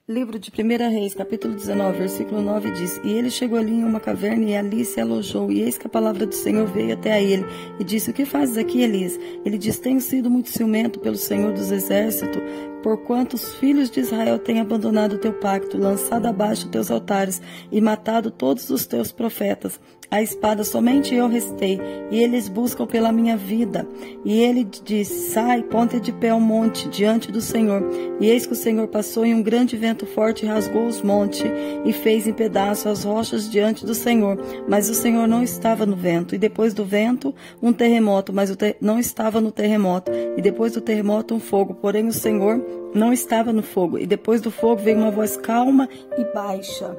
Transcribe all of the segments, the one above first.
Livro de 1 Reis, capítulo 19, versículo 9 diz: E ele chegou ali em uma caverna e ali se alojou, e eis que a palavra do Senhor veio até a ele, e disse: O que fazes aqui, Elias? Ele diz: Tenho sido muito ciumento pelo Senhor dos Exércitos, porquanto os filhos de Israel têm abandonado o teu pacto, lançado abaixo teus altares, e matado todos os teus profetas. A espada somente eu restei, e eles buscam pela minha vida. E ele diz: Sai, ponte de pé ao monte, diante do Senhor. E eis que o Senhor passou, e um grande vento forte rasgou os montes, e fez em pedaços as rochas diante do Senhor. Mas o Senhor não estava no vento. E depois do vento, um terremoto, mas não estava no terremoto. E depois do terremoto, um fogo, porém o Senhor não estava no fogo. E depois do fogo veio uma voz calma e baixa.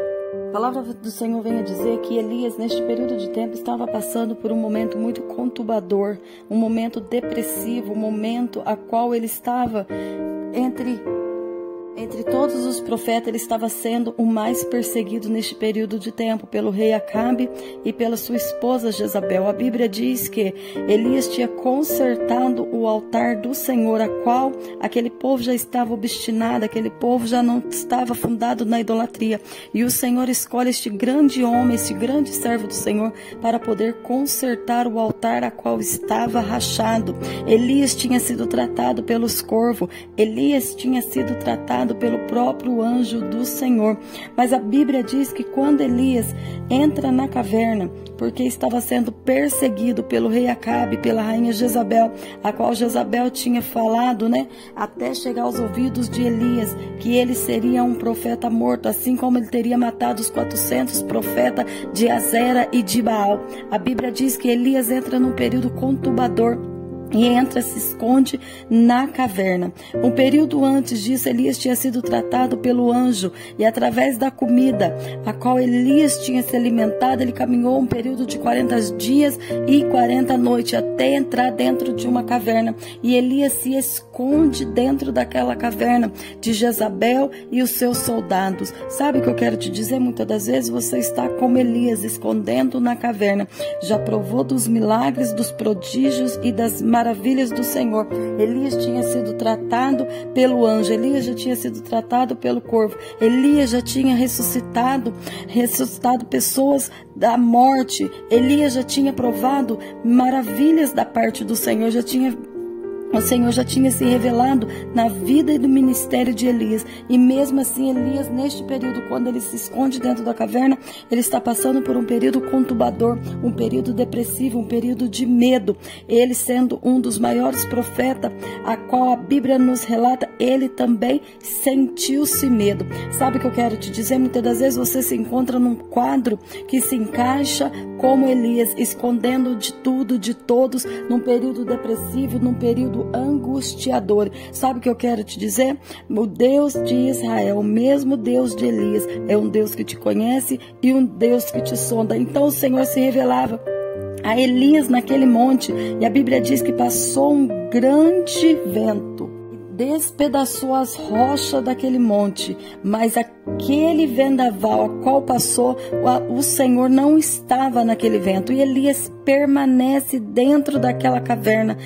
A palavra do Senhor vem a dizer que Elias, neste período de tempo, estava passando por um momento muito conturbador, um momento depressivo, um momento a qual ele estava entre todos os profetas, ele estava sendo o mais perseguido neste período de tempo pelo rei Acabe e pela sua esposa Jezabel. A Bíblia diz que Elias tinha consertado o altar do Senhor, a qual aquele povo já estava obstinado, aquele povo já não estava fundado na idolatria. E o Senhor escolhe este grande homem, este grande servo do Senhor, para poder consertar o altar a qual estava rachado. Elias tinha sido tratado pelos corvos, Elias tinha sido tratado pelo próprio anjo do Senhor. Mas a Bíblia diz que quando Elias entra na caverna, porque estava sendo perseguido pelo rei Acabe, pela rainha Jezabel, a qual Jezabel tinha falado, até chegar aos ouvidos de Elias, que ele seria um profeta morto, assim como ele teria matado os 400 profetas de Azera e de Baal. A Bíblia diz que Elias entra num período conturbador, e se esconde na caverna. Um período antes disso, Elias tinha sido tratado pelo anjo, e através da comida a qual Elias tinha se alimentado, ele caminhou um período de 40 dias e 40 noites até entrar dentro de uma caverna. E Elias se esconde dentro daquela caverna de Jezabel e os seus soldados. Sabe o que eu quero te dizer? Muitas das vezes você está como Elias, escondendo na caverna. Já provou dos milagres, dos prodígios e das maravilhas do Senhor. Elias tinha sido tratado pelo anjo, Elias já tinha sido tratado pelo corvo, Elias já tinha ressuscitado pessoas da morte, Elias já tinha provado maravilhas da parte do Senhor, o Senhor já tinha se revelado na vida e no ministério de Elias. E mesmo assim, Elias, neste período, quando ele se esconde dentro da caverna, ele está passando por um período conturbador, um período depressivo, um período de medo. Ele, sendo um dos maiores profetas, a qual a Bíblia nos relata, ele também sentiu-se medo. Sabe o que eu quero te dizer? Muitas das vezes você se encontra num quadro que se encaixa como Elias, escondendo de tudo, de todos, num período depressivo, num período angustiador. Sabe o que eu quero te dizer? O Deus de Israel, o mesmo Deus de Elias, é um Deus que te conhece e um Deus que te sonda. Então o Senhor se revelava a Elias naquele monte, e a Bíblia diz que passou um grande vento, despedaçou as rochas daquele monte, mas aquele vendaval a qual passou, o Senhor não estava naquele vento, e Elias permanece dentro daquela caverna,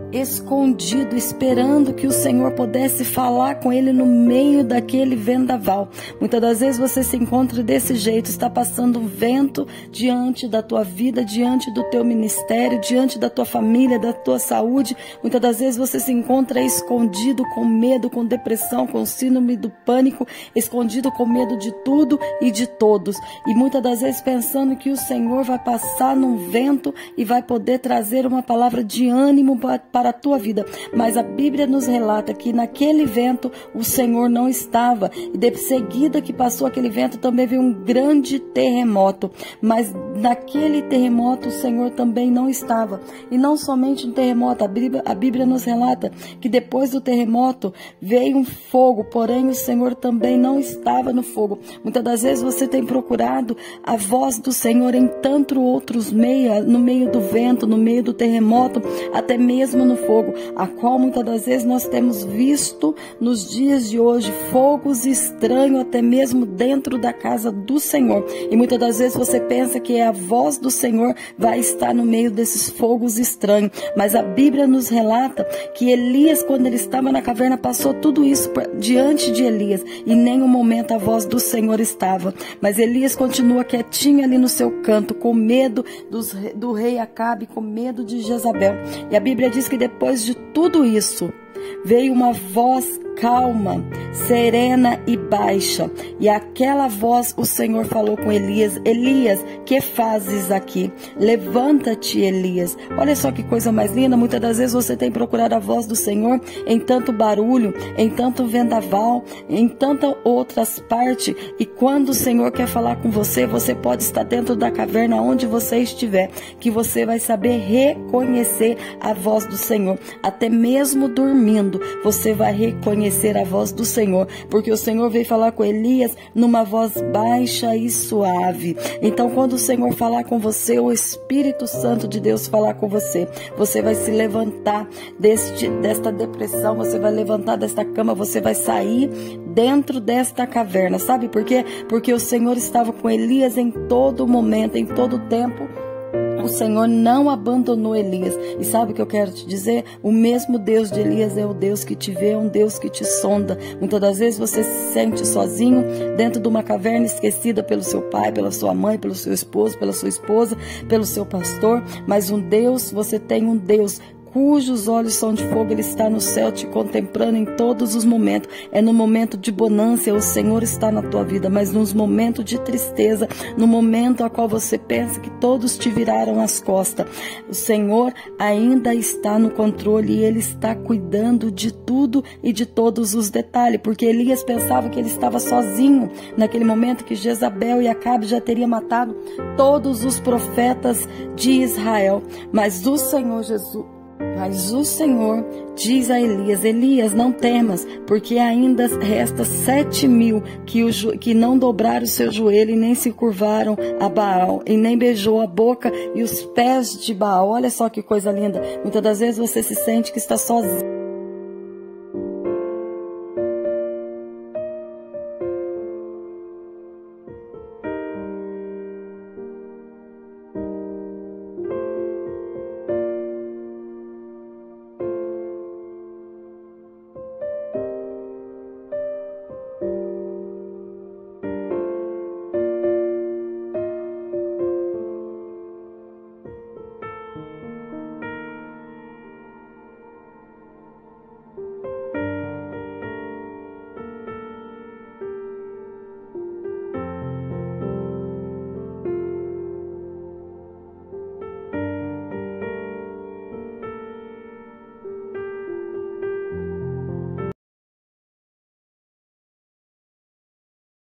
escondido, esperando que o Senhor pudesse falar com ele no meio daquele vendaval. Muitas das vezes você se encontra desse jeito, está passando um vento diante da tua vida, diante do teu ministério, diante da tua família, da tua saúde. Muitas das vezes você se encontra escondido, com medo, com depressão, com síndrome do pânico, escondido com medo de tudo e de todos. E muitas das vezes pensando que o Senhor vai passar num vento e vai poder trazer uma palavra de ânimo para a tua vida, mas a Bíblia nos relata que naquele vento o Senhor não estava, e de seguida que passou aquele vento também veio um grande terremoto, mas naquele terremoto o Senhor também não estava. E não somente um terremoto, a Bíblia nos relata que depois do terremoto veio um fogo, porém o Senhor também não estava no fogo. Muitas das vezes você tem procurado a voz do Senhor em tantos outros meios, no meio do vento, no meio do terremoto, até mesmo no fogo, a qual muitas das vezes nós temos visto nos dias de hoje, fogos estranhos até mesmo dentro da casa do Senhor. E muitas das vezes você pensa que a voz do Senhor vai estar no meio desses fogos estranhos, mas a Bíblia nos relata que Elias, quando ele estava na caverna, passou tudo isso diante de Elias, e em nenhum momento a voz do Senhor estava, mas Elias continua quietinho ali no seu canto, com medo do rei Acabe, com medo de Jezabel. E a Bíblia diz que depois de tudo isso, veio uma voz calma, serena e baixa, e aquela voz o Senhor falou com Elias: Elias, que fazes aqui? Levanta-te, Elias. Olha só que coisa mais linda. Muitas das vezes você tem procurado a voz do Senhor em tanto barulho, em tanto vendaval, em tantas outras partes, e quando o Senhor quer falar com você, você pode estar dentro da caverna onde você estiver, que você vai saber reconhecer a voz do Senhor. Até mesmo dormindo, você vai reconhecer a voz do Senhor, porque o Senhor veio falar com Elias numa voz baixa e suave. Então, quando o Senhor falar com você, o Espírito Santo de Deus falar com você, você vai se levantar desta depressão, você vai levantar desta cama, você vai sair dentro desta caverna. Sabe por quê? Porque o Senhor estava com Elias em todo momento, em todo tempo. O Senhor não abandonou Elias. E sabe o que eu quero te dizer? O mesmo Deus de Elias é o Deus que te vê, é um Deus que te sonda. Muitas das vezes você se sente sozinho dentro de uma caverna, esquecida pelo seu pai, pela sua mãe, pelo seu esposo, pela sua esposa, pelo seu pastor. Mas você tem um Deus cujos olhos são de fogo. Ele está no céu te contemplando em todos os momentos. É no momento de bonança, o Senhor está na tua vida, mas nos momentos de tristeza, no momento a qual você pensa que todos te viraram as costas, o Senhor ainda está no controle, e Ele está cuidando de tudo e de todos os detalhes, porque Elias pensava que ele estava sozinho naquele momento, que Jezabel e Acabe já teriam matado todos os profetas de Israel, mas o Senhor diz a Elias: Elias, não temas, porque ainda resta 7.000 que não dobraram o seu joelho e nem se curvaram a Baal, e nem beijou a boca e os pés de Baal. Olha só que coisa linda. Muitas das vezes você se sente que está sozinho